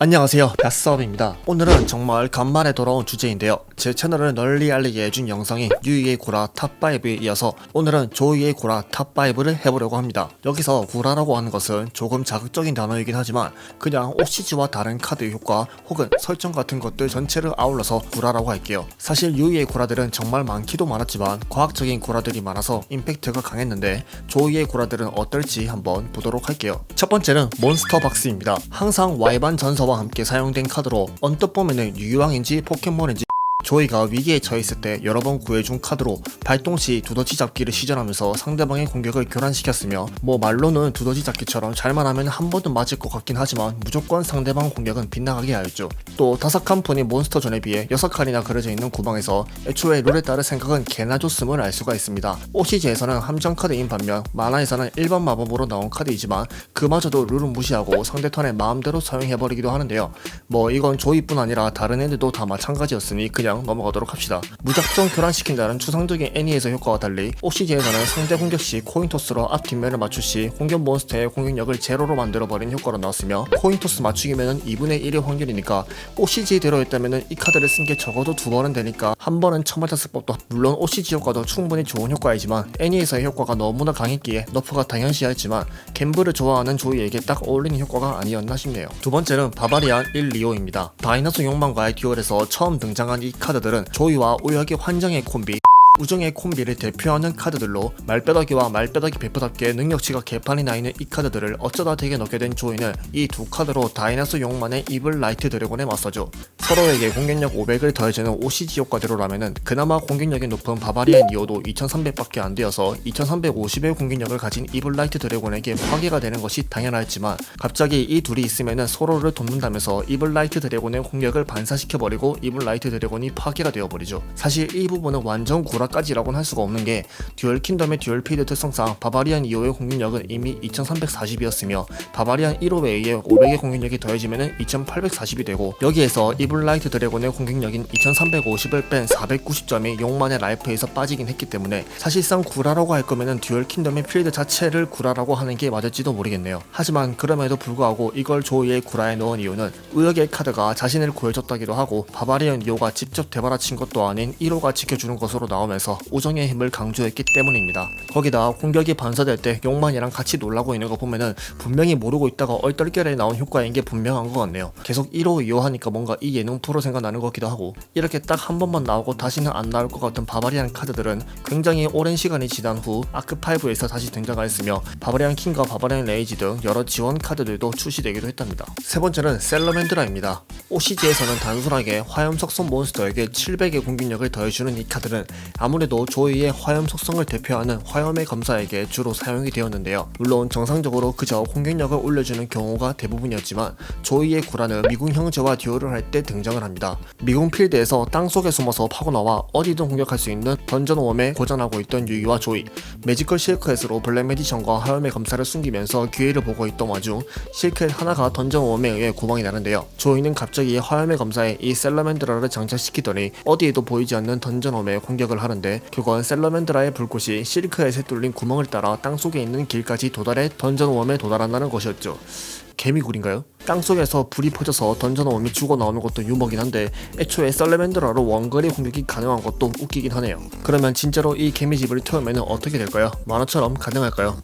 안녕하세요, 갓서업입니다. 오늘은 정말 간만에 돌아온 주제인데요. 제 채널을 널리 알리게 해준 영상이 유이의 구라 탑5에 이어서 오늘은 조이의 구라 탑5를 해보려고 합니다. 여기서 구라라고 하는 것은 조금 자극적인 단어이긴 하지만 그냥 OCG와 다른 카드 효과 혹은 설정 같은 것들 전체를 아울러서 구라라고 할게요. 사실 유이의 구라들은 정말 많기도 많았지만 과학적인 구라들이 많아서 임팩트가 강했는데 조이의 구라들은 어떨지 한번 보도록 할게요. 첫 번째는 몬스터 박스입니다. 항상 Y반 전서와 함께 사용된 카드로 언뜻 보면은 유희왕인지 포켓몬인지 조이가 위기에 처했을 때 여러 번 구해준 카드로 발동 시 두더지 잡기를 시전하면서 상대방의 공격을 교란시켰으며 말로는 두더지 잡기처럼 잘만 하면 한 번은 맞을 것 같긴 하지만 무조건 상대방 공격은 빗나가게 하였죠. 또 5칸 분이 몬스터전에 비해 6칸이나 그려져 있는 구방에서 애초에 룰에 따른 생각은 개나 줬음을 알 수가 있습니다. OCG에서는 함정 카드인 반면 만화에서는 일반 마법으로 나온 카드이지만 그마저도 룰은 무시하고 상대 턴에 마음대로 사용해버리기도 하는데요. 이건 조이뿐 아니라 다른 애들도 다 마찬가지였으니 그냥 넘어가도록 합시다. 무작정 교란시킨다는 추상적인 애니에서 효과와 달리 OCG에서는 상대 공격 시 코인 토스로 앞 뒷면을 맞출 시 공격 몬스터의 공격력을 제로로 만들어버린 효과로 나왔으며 코인 토스 맞추기면은 2분의 1의 확률이니까 OCG대로 했다면은 이 카드를 쓴 게 적어도 2번은 되니까 한 번은 처음 맞았을 법도. 물론 OCG 효과도 충분히 좋은 효과이지만 애니에서의 효과가 너무나 강했기에 너프가 당연시했지만 갬블을 좋아하는 조이에게 딱 어울리는 효과가 아니었나 싶네요. 두 번째는 바바리안 1, 2호입니다. 다이너스 욕망과의 듀얼에서 처음 등장한 이 카드들은 조이와 우혁의 환정의 콤비, 우정의 콤비를 대표하는 카드들로 말뼈다귀와 말뼈다귀 베프답게 능력치가 개판이 나있는 이 카드들을 어쩌다 덱에 넣게 된 조이는 이 두 카드로 다이너스 용만의 이블 라이트 드래곤에 맞서죠. 서로에게 공격력 500을 더해주는 OCG 효과대로라면은 그나마 공격력이 높은 바바리안 2호도 2300밖에 안 되어서 2350의 공격력을 가진 이블 라이트 드래곤에게 파괴가 되는 것이 당연하였지만 갑자기 이 둘이 있으면은 서로를 돕는다면서 이블 라이트 드래곤의 공격을 반사시켜버리고 이블 라이트 드래곤이 파괴가 되어버리죠. 사실 이 부분은 완전 구라까지라고는 할 수가 없는 게 듀얼 킹덤의 듀얼 피드 특성상 바바리안 2호의 공격력은 이미 2340이었으며 바바리안 1호에 의해 500의 공격력이 더해지면 2840이 되고 여기에서 이블 라이트 드래곤의 공격력인 2350을 뺀 490점이 용만의 라이프에서 빠지긴 했기 때문에 사실상 구라라고 할 거면은 듀얼 킹덤의 필드 자체를 구라라고 하는 게 맞을지도 모르겠네요. 하지만 그럼에도 불구하고 이걸 조이의 구라에 넣은 이유는 우혁의 카드가 자신을 구해줬다기도 하고 바바리안 2호가 직접 대바라친 것도 아닌 1호가 지켜주는 것으로 나오면서 우정의 힘을 강조했기 때문입니다. 거기다 공격이 반사될 때 용만이랑 같이 놀라고 있는 거 보면은 분명히 모르고 있다가 얼떨결에 나온 효과인 게 분명한 것 같네요. 계속 1호, 2호 하니까 뭔가 이 예능 프로 생각나는 것 같기도 하고 이렇게 딱 한 번만 나오고 다시는 안 나올 것 같은 바바리안 카드들은 굉장히 오랜 시간이 지난 후 아크5에서 다시 등장하였으며 바바리안 킹과 바바리안 레이지 등 여러 지원 카드들도 출시되기도 했답니다. 세 번째는 셀러맨드라입니다. OCG에서는 단순하게 화염 속성 몬스터에게 700의 공격력을 더해주는 이 카드는 아무래도 조이의 화염 속성을 대표하는 화염의 검사에게 주로 사용이 되었는데요. 물론 정상적으로 그저 공격력을 올려주는 경우가 대부분이었지만 조이의 구라는 미궁 형제와 듀얼을 할 때 등장을 합니다. 미궁 필드에서 땅속에 숨어서 파고나와 어디든 공격할 수 있는 던전웜에 고전하고 있던 유이와 조이, 매지컬 실크햇으로 블랙 메디션과 화염의 검사를 숨기면서 기회를 보고 있던 와중 실크햇 하나가 던전웜에 의해 구멍이 나는데요. 조이는 갑자기 화염의 검사에 이 셀러맨드라를 장착시키더니 어디에도 보이지 않는 던전웜에 공격을 하는데 결국은 셀러맨드라의 불꽃이 실크햇에 뚫린 구멍을 따라 땅속에 있는 길까지 도달해 던전웜에 도달한다는 것이었죠. 개미굴인가요? 땅속에서 불이 퍼져서 던전웜이 죽어 나오는 것도 유머긴 한데 애초에 셀러맨드라로 원거리 공격이 가능한 것도 웃기긴 하네요. 그러면 진짜로 이 개미집을 태우면 어떻게 될까요? 만화처럼 가능할까요?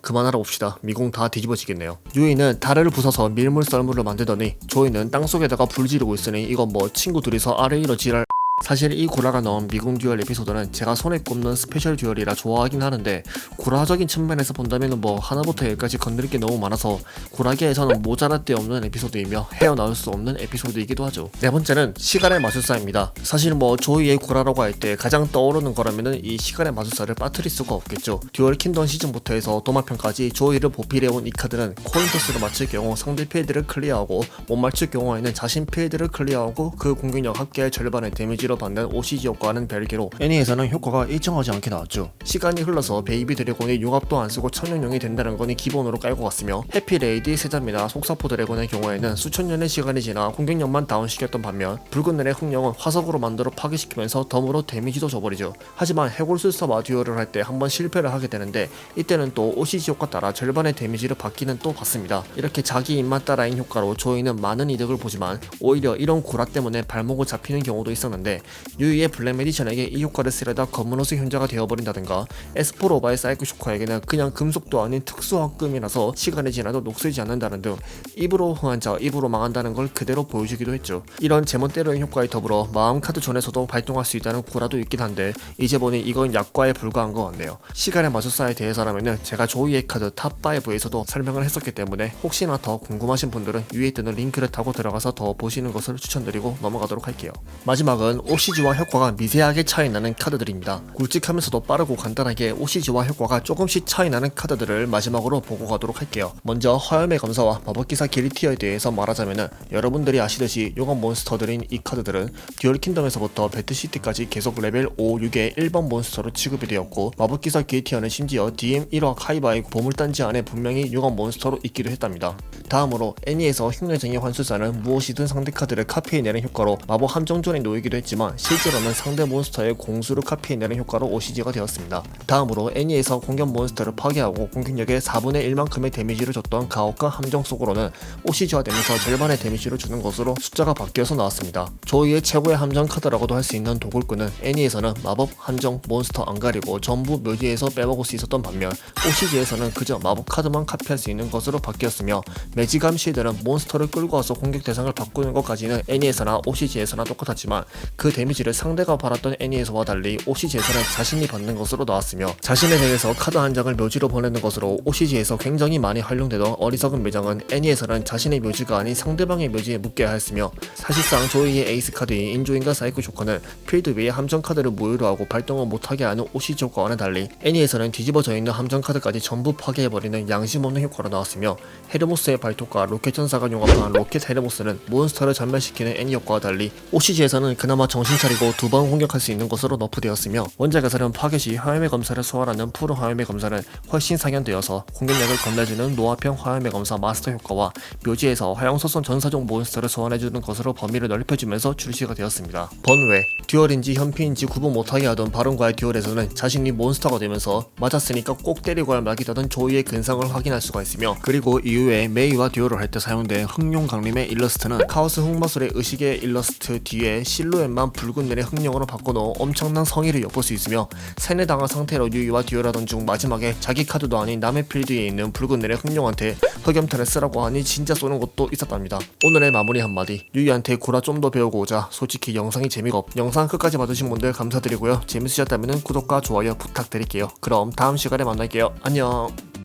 그만하라 봅시다. 미궁 다 뒤집어지겠네요. 유이는 다리를 부숴서 밀물 썰물을 만들더니 조이는 땅속에다가 불 지르고 있으니 이건 친구 둘이서 아래 위로 지랄. 사실 이 구라가 나온 미궁 듀얼 에피소드는 제가 손에 꼽는 스페셜 듀얼이라 좋아하긴 하는데 구라적인 측면에서 본다면 하나부터 열까지 건드릴 게 너무 많아서 구라계에서는 모자랄 데 없는 에피소드이며 헤어나올 수 없는 에피소드이기도 하죠. 네 번째는 시간의 마술사입니다. 사실 조이의 구라라고 할 때 가장 떠오르는 거라면은 이 시간의 마술사를 빠뜨릴 수가 없겠죠. 듀얼 킹덤 시즌부터 해서 도마편까지 조이를 보필해온 이 카드는 코인 토스를 맞출 경우 상대 필드를 클리어하고 못 맞출 경우에는 자신 필드를 클리어하고 그 공격력 합계의 절반의 데미지로 데미지로 받는 OCG 효과는 별개로 애니에서는 효과가 일정하지 않게 나왔죠. 시간이 흘러서 베이비 드래곤이 융합도 안쓰고 천연용이 된다는 건 기본으로 깔고 갔으며 해피레이디 세자미나 속사포 드래곤의 경우에는 수천 년의 시간이 지나 공격력만 다운시켰던 반면 붉은 눈의 흑룡은 화석으로 만들어 파괴시키면서 덤으로 데미지도 줘버리죠. 하지만 해골술사와 듀얼을 할 때 한번 실패를 하게 되는데 이때는 또 OCG 효과 따라 절반의 데미지를 받기는 또 받습니다. 이렇게 자기 입맛 따라인 효과로 조이는 많은 이득을 보지만 오히려 이런 구라 때문에 발목을 잡히는 경우도 있었는데 유이의 블랙 메디션에게 이 효과를 쓰려다 검은 옷의 현자가 되어버린다든가 에스포로바의 사이코 쇼커에게는 그냥 금속도 아닌 특수화금이라서 시간이 지나도 녹슬지 않는다는 등 입으로 흥한 자 입으로 망한다는 걸 그대로 보여주기도 했죠. 이런 제멋대로인 효과에 더불어 마음 카드 존에서도 발동할 수 있다는 구라도 있긴 한데 이제 보니 이건 약과에 불과한 것 같네요. 시간의 마술사에 대해서라면은 제가 조이의 카드 탑5에서도 설명을 했었기 때문에 혹시나 더 궁금하신 분들은 위에 뜨는 링크를 타고 들어가서 더 보시는 것을 추천드리고 넘어가도록 할게요. 마지막은 OCG와 효과가 미세하게 차이나는 카드들입니다. 굵직하면서도 빠르고 간단하게 OCG와 효과가 조금씩 차이나는 카드들을 마지막으로 보고 가도록 할게요. 먼저 화염의 검사와 마법기사 기리티어에 대해서 말하자면은 여러분들이 아시듯이 용암 몬스터들인 이 카드들은 듀얼 킹덤에서부터 배트시티까지 계속 레벨 5, 6의 1번 몬스터로 취급이 되었고 마법기사 기리티어는 심지어 DM 1화 카이바의 보물단지 안에 분명히 용암 몬스터로 있기도 했답니다. 다음으로 애니에서 흉내쟁이 환술사는 무엇이든 상대 카드를 카피해내는 효과로 마법 함정존에 놓이기도 했지만 실제로는 상대 몬스터의 공수를 카피해내는 효과로 OCG가 되었습니다. 다음으로 애니에서 공격 몬스터를 파괴하고 공격력의 4분의 1만큼의 데미지를 줬던 가오카 함정 속으로는 OCG화 되면서 절반의 데미지를 주는 것으로 숫자가 바뀌어서 나왔습니다. 조이의 최고의 함정 카드라고도 할 수 있는 도굴꾼은 애니에서는 마법, 함정, 몬스터 안 가리고 전부 묘지에서 빼먹을 수 있었던 반면 OCG에서는 그저 마법 카드만 카피할 수 있는 것으로 바뀌었으며 매지감 쉴드는 몬스터를 끌고 와서 공격 대상을 바꾸는 것까지는 애니에서나 OCG에서나 똑같았지만 그 데미지를 상대가 받았던 애니에서와 달리 OCG에서는 자신이 받는 것으로 나왔으며 자신의 덱에서 카드 한 장을 묘지로 보내는 것으로 OCG에서 굉장히 많이 활용되던 어리석은 매장은 애니에서는 자신의 묘지가 아닌 상대방의 묘지에 묶여야 했으며 사실상 조이의 에이스 카드인 인조인과 사이코 쇼커는 필드 위에 함정 카드를 무효로 하고 발동을 못하게 하는 OCG 효과와는 달리 애니에서는 뒤집어져 있는 함정 카드까지 전부 파괴해버리는 양심 없는 효과로 나왔으며 헤르모스의 발톱과 로켓 전사가 융합한 로켓 헤르모스는 몬스터를 전멸시키는 애니 효과와 달리 OCG에서는 그나마 정신 차리고 두 번 공격할 수 있는 것으로 너프되었으며 원작에서는 파괴 시 화염의 검사를 소환하는 푸르 화염의 검사는 훨씬 상향되어서 공격력을 건네주는 노화평 화염의 검사 마스터 효과와 묘지에서 화영소선 전사종 몬스터를 소환해주는 것으로 범위를 넓혀주면서 출시가 되었습니다. 번외 듀얼인지 현피인지 구분 못하게 하던 바론과의 듀얼에서는 자신이 몬스터가 되면서 맞았으니까 꼭 때리고 할 막이다던 조이의 근성을 확인할 수가 있으며 그리고 이후에 메이와 듀얼을 할 때 사용된 흑룡 강림의 일러스트는 카오스 흑마술의 의식의 일러스트 뒤에 실루엣만 붉은 눈의 흑룡으로 바꿔놓은 엄청난 성의를 엿볼 수 있으며 세뇌당한 상태로 유이와 듀얼하던 중 마지막에 자기 카드도 아닌 남의 필드에 있는 붉은 눈의 흑룡한테 흑염탄을 쓰라고 하니 진짜 쏘는 것도 있었답니다. 오늘의 마무리 한마디 유이한테 구라 좀 더 배우고자 솔직히 영상이 재미가 없 영상 끝까지 봐주신 분들 감사드리고요. 재밌으셨다면 구독과 좋아요 부탁드릴게요. 그럼 다음 시간에 만날게요. 안녕.